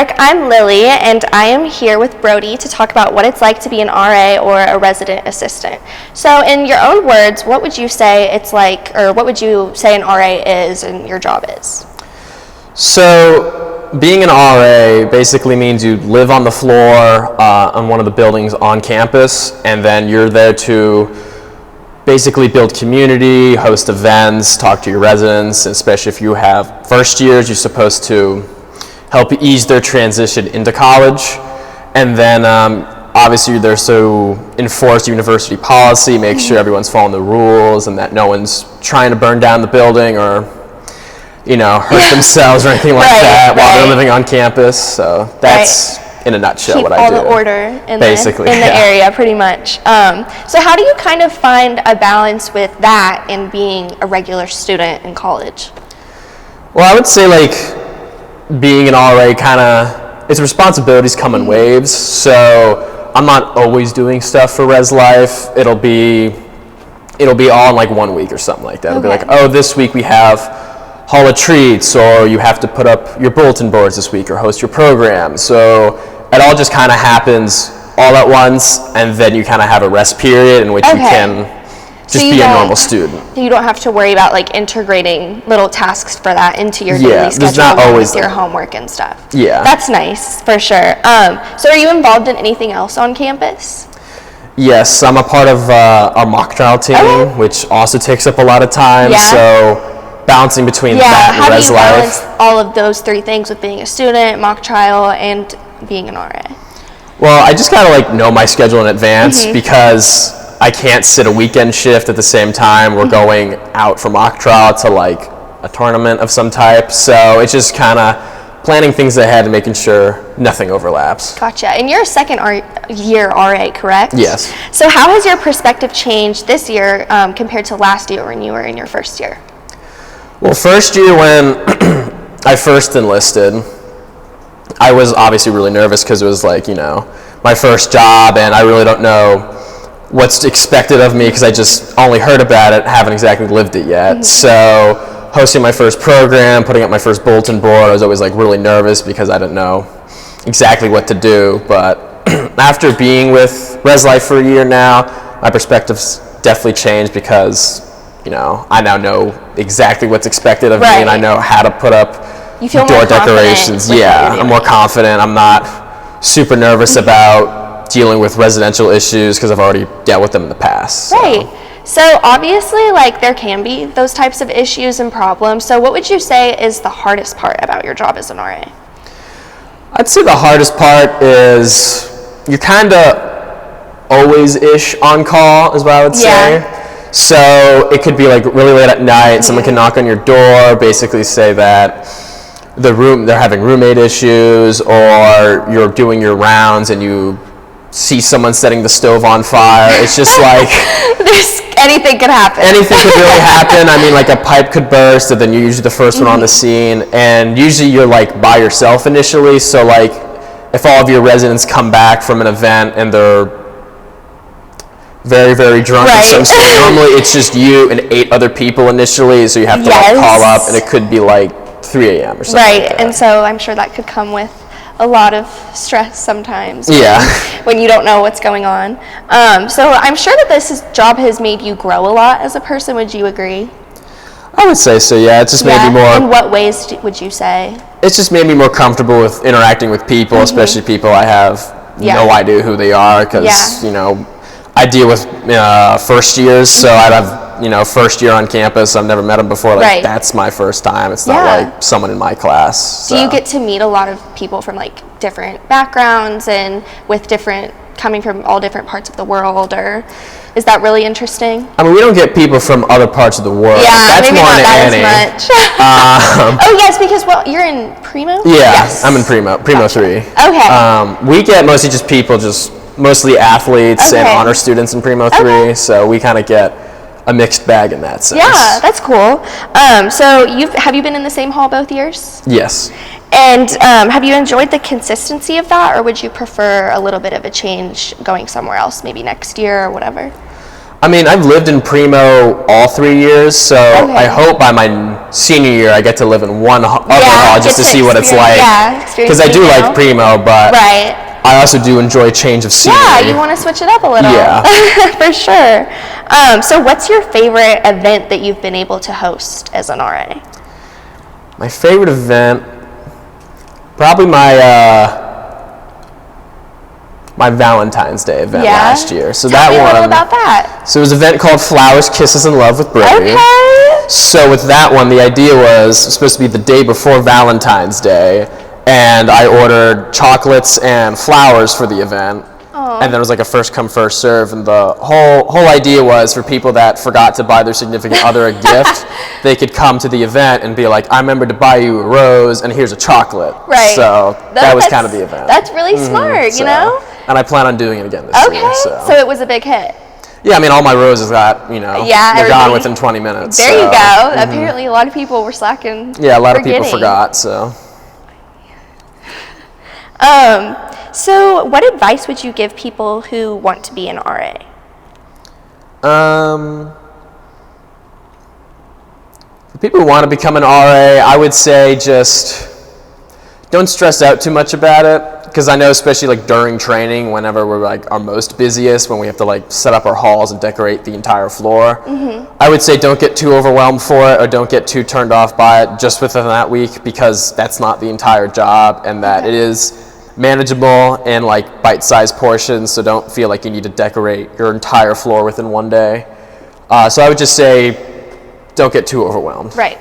Eric. I'm Lily, and I am here with Brody to talk about what it's like to be an RA or a resident assistant. So in your own words, what would you say it's like, or what would you say an RA is and your job is? So being an RA basically means you live on the floor on one of the buildings on campus, and then you're there to basically build community, host events, talk to your residents, especially if you have first years, you're supposed to help ease their transition into college. And then obviously you're there to enforce university policy, make sure everyone's following the rules and that no one's trying to burn down the building or hurt themselves or anything like that while they're living on campus. So that's in a nutshell Keep what I do. all the order in basically the area, pretty much. So how do you kind of find a balance with that and being a regular student in college? Well, I would say being an RA its responsibilities come in waves. So I'm not always doing stuff for Res Life. It'll be all in 1 week or something like that. It'll be this week we have Hall of Treats, or you have to put up your bulletin boards this week or host your program. So it all just kind of happens all at once, and then you kind of have a rest period in which you can just be a normal student. You don't have to worry about integrating little tasks for that into your daily schedule. There's not always your homework and stuff. Yeah. That's nice, for sure. So are you involved in anything else on campus? Yes, I'm a part of our mock trial team, which also takes up a lot of time. So balancing between that and Res Life. How do you balance all of those three things with being a student, mock trial, and being an RA? Well, I just gotta know my schedule in advance because I can't sit a weekend shift at the same time. We're going out for mock trial to a tournament of some type. So it's just kind of planning things ahead and making sure nothing overlaps. Gotcha. And you're a second year RA, correct? Yes. So how has your perspective changed this year compared to last year when you were in your first year? Well, first year when I first enlisted, I was obviously really nervous because it was my first job, and I really don't know what's expected of me because I just only heard about it, haven't exactly lived it yet. So hosting my first program, putting up my first bulletin board, I was always really nervous because I didn't know exactly what to do. But after being with Res Life for a year now, my perspective's definitely changed because I now know exactly what's expected of me, and I know how to put up door decorations. I'm more confident. I'm not super nervous about dealing with residential issues because I've already dealt with them in the past. Right. So obviously, there can be those types of issues and problems. So what would you say is the hardest part about your job as an RA? I'd say the hardest part is you're kind of always-ish on call, is what I would say. So it could be really late at night, someone can knock on your door, basically say that they're having roommate issues, or you're doing your rounds and you see someone setting the stove on fire. It's just anything could happen. Anything could really happen. I mean, a pipe could burst, and then you're usually the first one on the scene, and usually you're by yourself initially. So if all of your residents come back from an event and they're very, very drunk or something. Normally it's just you and 8 other people initially, so you have to call up, and it could be 3 a.m. or something. Right, and so I'm sure that could come with a lot of stress sometimes. When you don't know what's going on. So I'm sure that this job has made you grow a lot as a person. Would you agree? I would say so, yeah. It's just made me more... In what ways would you say? It's just made me more comfortable with interacting with people, especially people I have no idea who they are, because, I deal with first years, so I'd have, first year on campus. I've never met them before. That's my first time. It's not someone in my class. So. Do you get to meet a lot of people from different backgrounds and coming from all different parts of the world, or is that really interesting? I mean, we don't get people from other parts of the world. Yeah, that's maybe more not that Annie. as much. Oh yes, because you're in Primo? Yeah, yes. I'm in Primo 3. Okay. We get mostly just people, mostly athletes and honor students in Primo 3, so we kind of get a mixed bag in that sense. Yeah, that's cool. So have you been in the same hall both years? Yes. And have you enjoyed the consistency of that, or would you prefer a little bit of a change going somewhere else, maybe next year or whatever? I mean, I've lived in Primo all 3 years, so I hope by my senior year I get to live in one other hall just to see what it's like. Yeah, because I do like Primo, but I also do enjoy a change of scenery. Yeah, you want to switch it up a little. Yeah. For sure. So what's your favorite event that you've been able to host as an RA? My favorite event, probably my Valentine's Day event last year. So Tell me a little about that. So it was an event called Flowers, Kisses, and Love with Brody. Okay. So with that one, the idea was it was supposed to be the day before Valentine's Day, and I ordered chocolates and flowers for the event. And there was like a first come first serve, and the whole idea was for people that forgot to buy their significant other a gift, they could come to the event and be like, I remember to buy you a rose and here's a chocolate. Right. So that was kind of the event. That's really smart, you know? And I plan on doing it again this year. So it was a big hit. Yeah, I mean, all my roses got, they're gone within 20 minutes. There you go. Apparently a lot of people were slacking. Yeah, a lot of people forgot, so. So what advice would you give people who want to be an RA? For people who want to become an RA, I would say just don't stress out too much about it, because I know especially like during training, whenever we're like our most busiest, when we have to like set up our halls and decorate the entire floor, I would say don't get too overwhelmed for it or don't get too turned off by it just within that week, because that's not the entire job, and that it is manageable in like bite-sized portions, so don't feel like you need to decorate your entire floor within one day. So I would just say don't get too overwhelmed. Right.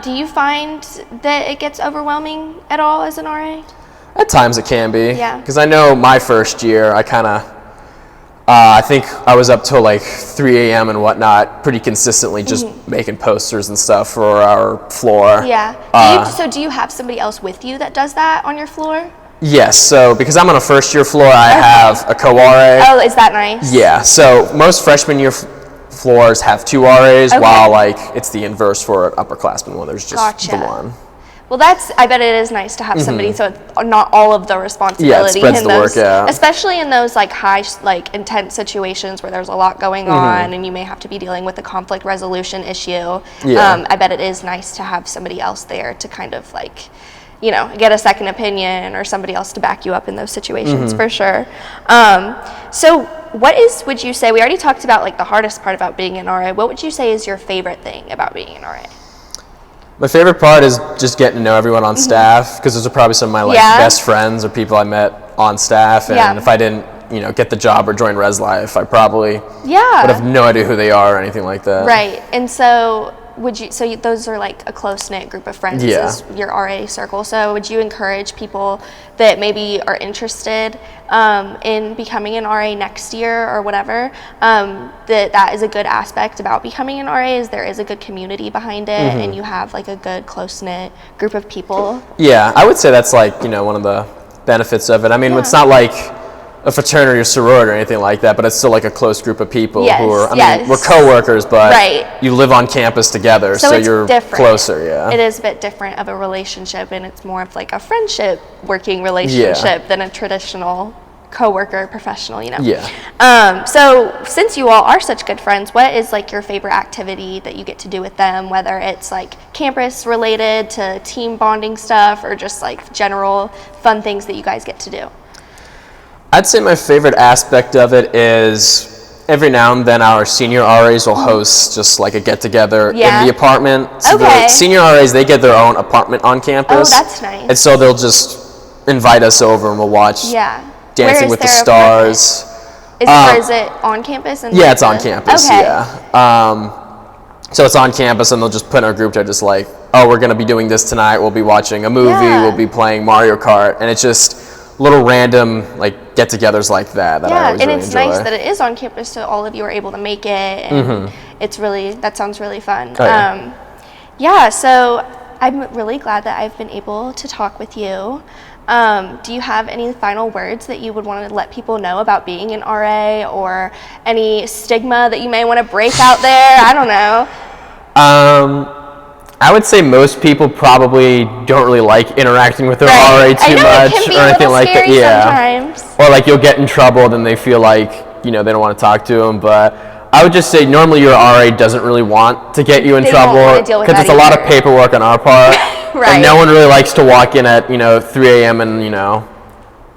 Do you find that it gets overwhelming at all as an RA? At times it can be. Yeah. Because I know my first year, I kind of, I think I was up till like 3 a.m. and whatnot, pretty consistently just making posters and stuff for our floor. Yeah. Do you have somebody else with you that does that on your floor? Yes. So because I'm on a first year floor, I have a co-RA. Oh, is that nice? Yeah. So most freshman year floors have 2 RAs, while like it's the inverse for an upperclassman one. There's just the one. Well, I bet it is nice to have somebody, so it's not all of the responsibility. Yeah, it spreads the work out. Especially in those like high, like intense situations where there's a lot going on and you may have to be dealing with a conflict resolution issue. I bet it is nice to have somebody else there to kind of like, get a second opinion or somebody else to back you up in those situations, for sure. So what would you say, we already talked about like the hardest part about being an RA, what would you say is your favorite thing about being an RA? My favorite part is just getting to know everyone on staff, because those are probably some of my best friends or people I met on staff, and if I didn't get the job or join Res Life, I probably would have no idea who they are or anything like that. Right. And so those are like a close-knit group of friends, is your RA circle. So would you encourage people that maybe are interested in becoming an RA next year or whatever, that is a good aspect about becoming an RA, is there is a good community behind it and you have like a good close-knit group of people? Yeah, I would say that's like, one of the benefits of it. I mean, it's not like a fraternity or sorority or anything like that, but it's still like a close group of people who are, I mean, we're co-workers, but you live on campus together, so you're closer, It is a bit different of a relationship, and it's more of like a friendship working relationship than a traditional co-worker professional, So since you all are such good friends, what is like your favorite activity that you get to do with them, whether it's like campus related to team bonding stuff or just like general fun things that you guys get to do? I'd say my favorite aspect of it is every now and then our senior RAs will host just like a get-together in the apartment. So the senior RAs, they get their own apartment on campus. Oh, that's nice. And so they'll just invite us over and we'll watch Dancing with the Stars. Is it on campus? Yeah, it's on campus, so it's on campus, and they'll just put in our group chat just like, oh, we're going to be doing this tonight. We'll be watching a movie. We'll be playing Mario Kart. And it's just little random like get-togethers like that I always really enjoy. Nice that it is on campus, so all of you are able to make it, and that sounds really fun. So I'm really glad that I've been able to talk with you. Do you have any final words that you would want to let people know about being an RA, or any stigma that you may want to break out there? I don't know. I would say most people probably don't really like interacting with their RA too much or anything like that. Sometimes. Or like you'll get in trouble, then they feel like, they don't want to talk to them. But I would just say normally your RA doesn't really want to get you in They don't trouble wanna deal with because that it's a lot of either. paperwork on our part. Right. And no one really likes to walk in at 3 a.m. and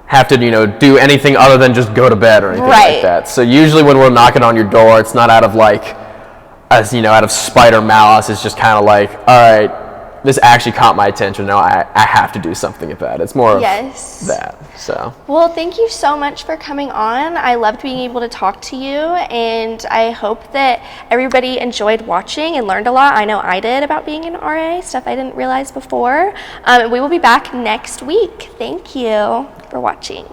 have to do anything other than just go to bed or anything Right. like that. So usually when we're knocking on your door, it's not out of out of spite or malice. It's just kind of like, all right, this actually caught my attention. Now I have to do something about it. It's more Yes. of that. So. Well, thank you so much for coming on. I loved being able to talk to you, and I hope that everybody enjoyed watching and learned a lot. I know I did about being an RA, stuff I didn't realize before. We will be back next week. Thank you for watching.